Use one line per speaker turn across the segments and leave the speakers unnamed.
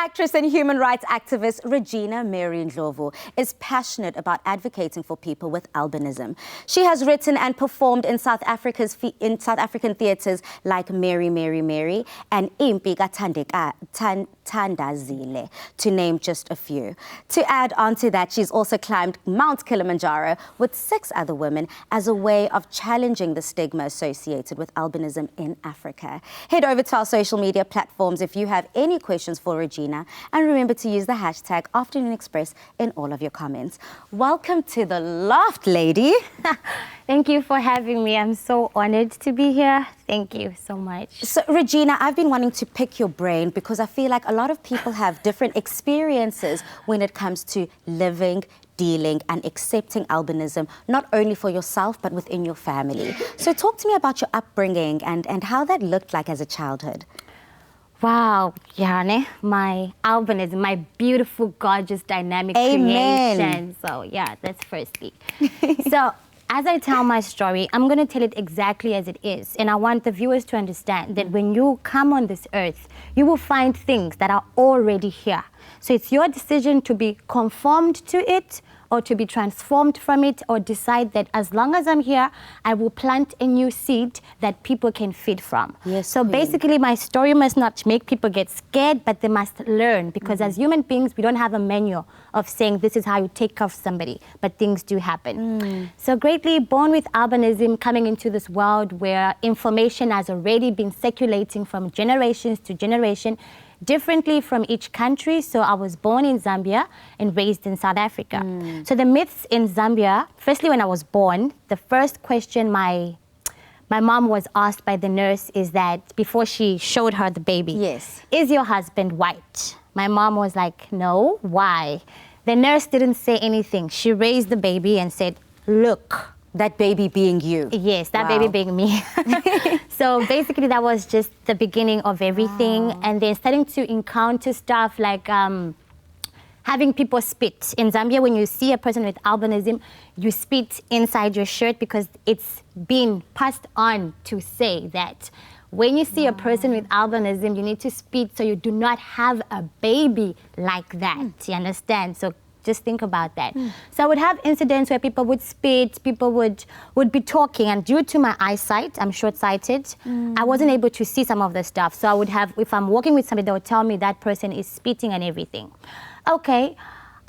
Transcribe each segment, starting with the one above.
Actress and human rights activist Regina Mary Ndlovu is passionate about advocating for people with albinism. She has written and performed in South African theatres like Mary, Mary, Mary and Impi Thandazile, to name just a few. To add on to that, she's also climbed Mount Kilimanjaro with 6 other women as a way of challenging the stigma associated with albinism in Africa. Head over to our social media platforms if you have any questions for Regina, and remember to use the hashtag Afternoon Express in all of your comments. Welcome to the loft, lady.
Thank you for having me. I'm so honored to be here. Thank you so much.
So, Regina, I've been wanting to pick your brain because I feel like a lot of people have different experiences when it comes to living, dealing and accepting albinism, not only for yourself, but within your family. So talk to me about your upbringing and how that looked like as a childhood.
Wow, Yane, my albinism, my beautiful, gorgeous, dynamic creation. So yeah, that's firstly. So as I tell my story, I'm going to tell it exactly as it is. And I want the viewers to understand that when you come on this earth, you will find things that are already here. So it's your decision to be conformed to it or to be transformed from it, or decide that as long as I'm here, I will plant a new seed that people can feed from.
Yes,
so
Queen.
Basically, my story must not make people get scared, but they must learn, because as human beings, we don't have a manual of saying this is how you take care of somebody, but things do happen. So greatly born with albinism, coming into this world where information has already been circulating from generations to generation, differently from each country. So I was born in Zambia and raised in South Africa. So the myths in Zambia, firstly, when I was born, the first question my mom was asked by the nurse is that, before she showed her the baby,
yes,
is your husband white? My mom was like, no, why? The nurse didn't say anything. She raised the baby and said, look.
That baby being you?
Yes, that baby being me. So basically that was just the beginning of everything. Wow. And then starting to encounter stuff like having people spit. In Zambia, when you see a person with albinism, you spit inside your shirt because it's been passed on to say that when you see a person with albinism, you need to spit so you do not have a baby like that. You understand? So just think about that. So I would have incidents where people would spit, people would be talking, and due to my eyesight, I'm short-sighted, I wasn't able to see some of the stuff. So I would have, if I'm walking with somebody, they would tell me that person is spitting and everything. Okay,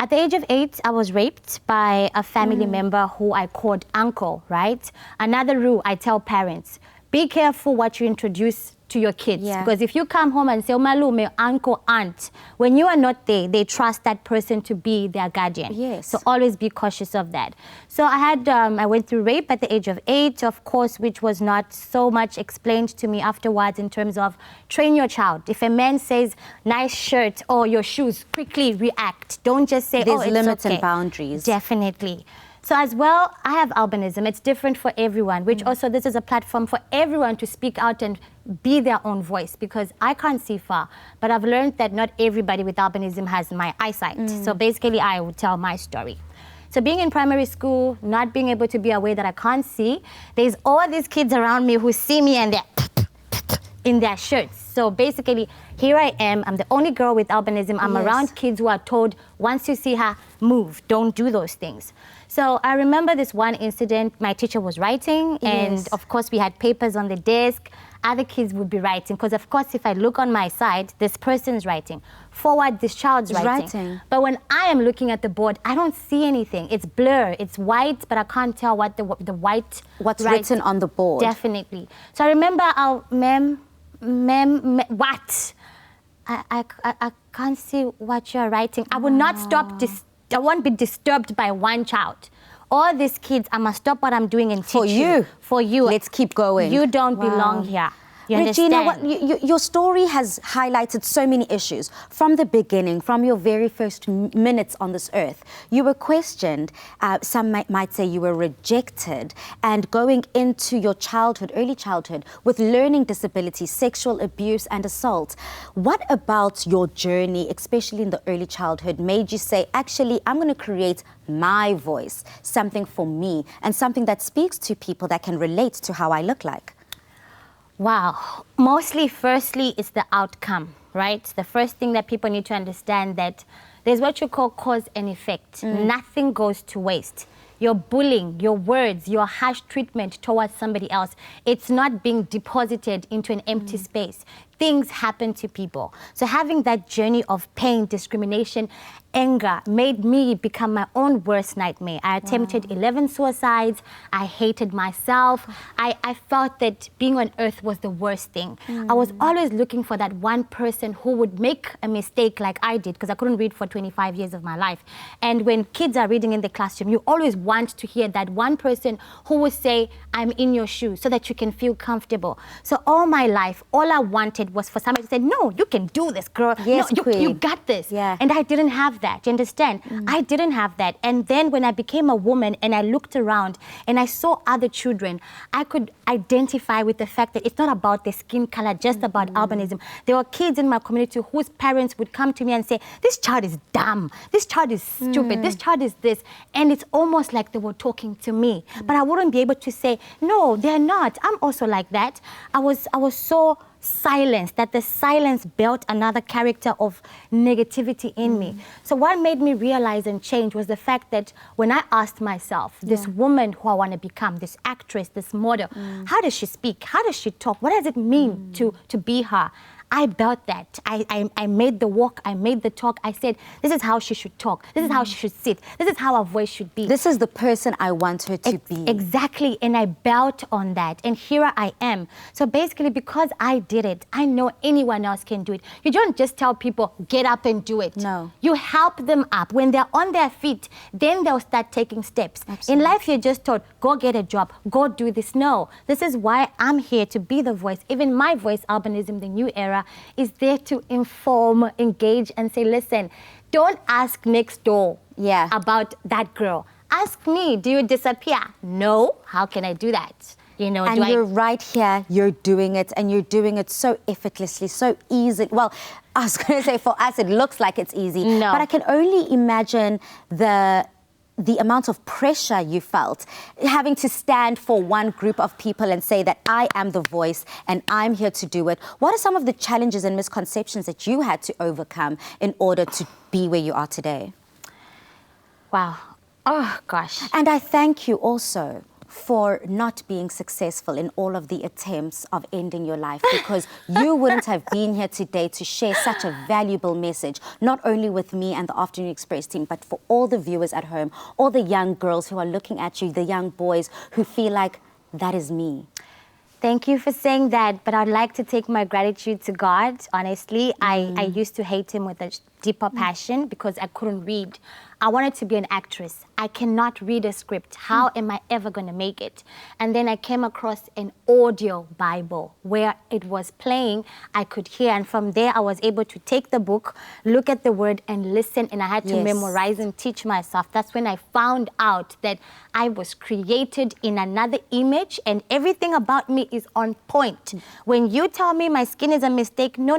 at the age of 8, I was raped by a family member who I called uncle, right? Another rule I tell parents, be careful what you introduce to your kids, because if you come home and say, Malume, uncle, aunt, when you are not there, they trust that person to be their guardian.
Yes.
So always be cautious of that. So I went through rape at the age of 8, of course, which was not so much explained to me afterwards in terms of train your child. If a man says, nice shirt or your shoes, quickly react. Don't just say,
there's
oh, it's
limits
okay.
and boundaries.
Definitely. So as well, I have albinism. It's different for everyone, which also this is a platform for everyone to speak out and be their own voice, because I can't see far. But I've learned that not everybody with albinism has my eyesight. So basically, I would tell my story. So being in primary school, not being able to be aware that I can't see, there's all these kids around me who see me and they're in their shirts. So basically, here I am, I'm the only girl with albinism. I'm around kids who are told, once you see her, move, don't do those things. So I remember this one incident, my teacher was writing, and of course we had papers on the desk. Other kids would be writing, because of course if I look on my side, this person's writing. Forward, this child's writing. But when I am looking at the board, I don't see anything. It's blur, it's white, but I can't tell what the white...
What's written on the board.
Definitely. So I remember our what? I can't see what you're writing. I will not stop I won't be disturbed by one child. All these kids, I must stop what I'm doing and teach you. For you.
Let's keep going.
You don't belong here. You
Regina,
understand?
your story has highlighted so many issues from the beginning, from your very first minutes on this earth. You were questioned, some might say you were rejected, and going into your childhood, early childhood, with learning disabilities, sexual abuse and assault. What about your journey, especially in the early childhood, made you say, actually, I'm going to create my voice, something for me, and something that speaks to people that can relate to how I look like?
Wow. Mostly, firstly, it's the outcome. right? The first thing that people need to understand that there's what you call cause and effect. Nothing goes to waste. Your bullying, your words, your harsh treatment towards somebody else, it's not being deposited into an empty space. Things happen to people. So having that journey of pain, discrimination, anger made me become my own worst nightmare. I attempted 11 suicides. I hated myself. I felt that being on earth was the worst thing. I was always looking for that one person who would make a mistake like I did, because I couldn't read for 25 years of my life. And when kids are reading in the classroom, you always want to hear that one person who will say, I'm in your shoes, so that you can feel comfortable. So all my life, all I wanted was for somebody to say, no, you can do this, girl.
Yes,
no, you got this.
Yeah.
And I didn't have that. You understand? I didn't have that. And then when I became a woman and I looked around and I saw other children, I could identify with the fact that it's not about the skin color, just about albinism. There were kids in my community whose parents would come to me and say, this child is dumb, this child is stupid, this child is this. And it's almost like they were talking to me. But I wouldn't be able to say, no, they're not. I'm also like that. I was so silence, that the silence built another character of negativity in me. So what made me realize and change was the fact that when I asked myself, this woman who I want to become, this actress, this model, how does she speak? How does she talk? What does it mean to be her? I built that. I made the walk, I made the talk. I said, this is how she should talk. This is how she should sit. This is how her voice should be.
This is the person I want her to be.
Exactly, and I built on that, and here I am. So basically, because I did it, I know anyone else can do it. You don't just tell people, get up and do it.
No.
You help them up. When they're on their feet, then they'll start taking steps.
Absolutely.
In life, you're just told, go get a job, go do this. No, this is why I'm here to be the voice. Even My Voice Albinism, the new era, is there to inform, engage, and say, listen, don't ask next door about that girl. Ask me, do you disappear? No, how can I do that? You know,
and you're right here, you're doing it, and you're doing it so effortlessly, so easy. Well, I was going to say for us, it looks like it's easy.
No.
But I can only imagine the amount of pressure you felt, having to stand for one group of people and say that I am the voice and I'm here to do it. What are some of the challenges and misconceptions that you had to overcome in order to be where you are today?
Wow. Oh, gosh.
And I thank you also for not being successful in all of the attempts of ending your life, because you wouldn't have been here today to share such a valuable message, not only with me and the Afternoon Express team, but for all the viewers at home, all the young girls who are looking at you, the young boys who feel like, that is me.
Thank you for saying that, but I'd like to take my gratitude to God, honestly. I used to hate him with a deeper passion because I couldn't read. I wanted to be an actress. I cannot read a script. How am I ever going to make it? And then I came across an audio Bible where it was playing. I could hear, and from there I was able to take the book, look at the word and listen, and I had to memorize and teach myself. That's when I found out that I was created in another image and everything about me is on point. When you tell me my skin is a mistake, no.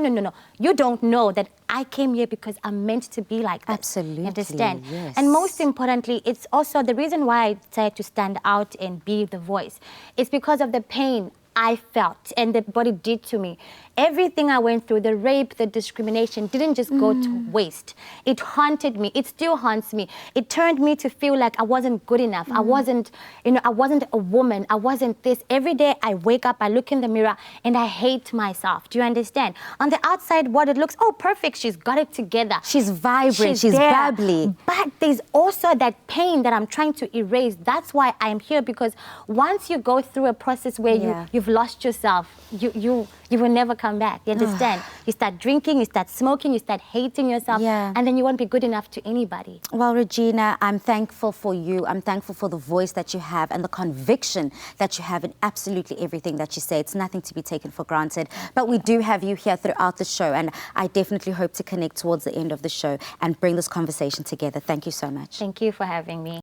You don't know that I came here because I'm meant to be like this.
Absolutely.
Understand?
Yes.
And most importantly, it's also the reason why I decided to stand out and be the voice. It's because of the pain I felt and what it did to me. Everything I went through, the rape, the discrimination, didn't just go to waste. It haunted me. It still haunts me. It turned me to feel like I wasn't good enough. I wasn't, I wasn't a woman. I wasn't this. Every day I wake up, I look in the mirror, and I hate myself. Do you understand? On the outside, what it looks, oh, perfect. She's got it together.
She's vibrant. She's
there.
bubbly.
But there's also that pain that I'm trying to erase. That's why I'm here, because once you go through a process where you've lost yourself, you will never come back. You understand? You start drinking, you start smoking, you start hating yourself, and then you won't be good enough to anybody.
Well, Regina, I'm thankful for you. I'm thankful for the voice that you have and the conviction that you have in absolutely everything that you say. It's nothing to be taken for granted. But we do have you here throughout the show, and I definitely hope to connect towards the end of the show and bring this conversation together. Thank you so much.
Thank you for having me.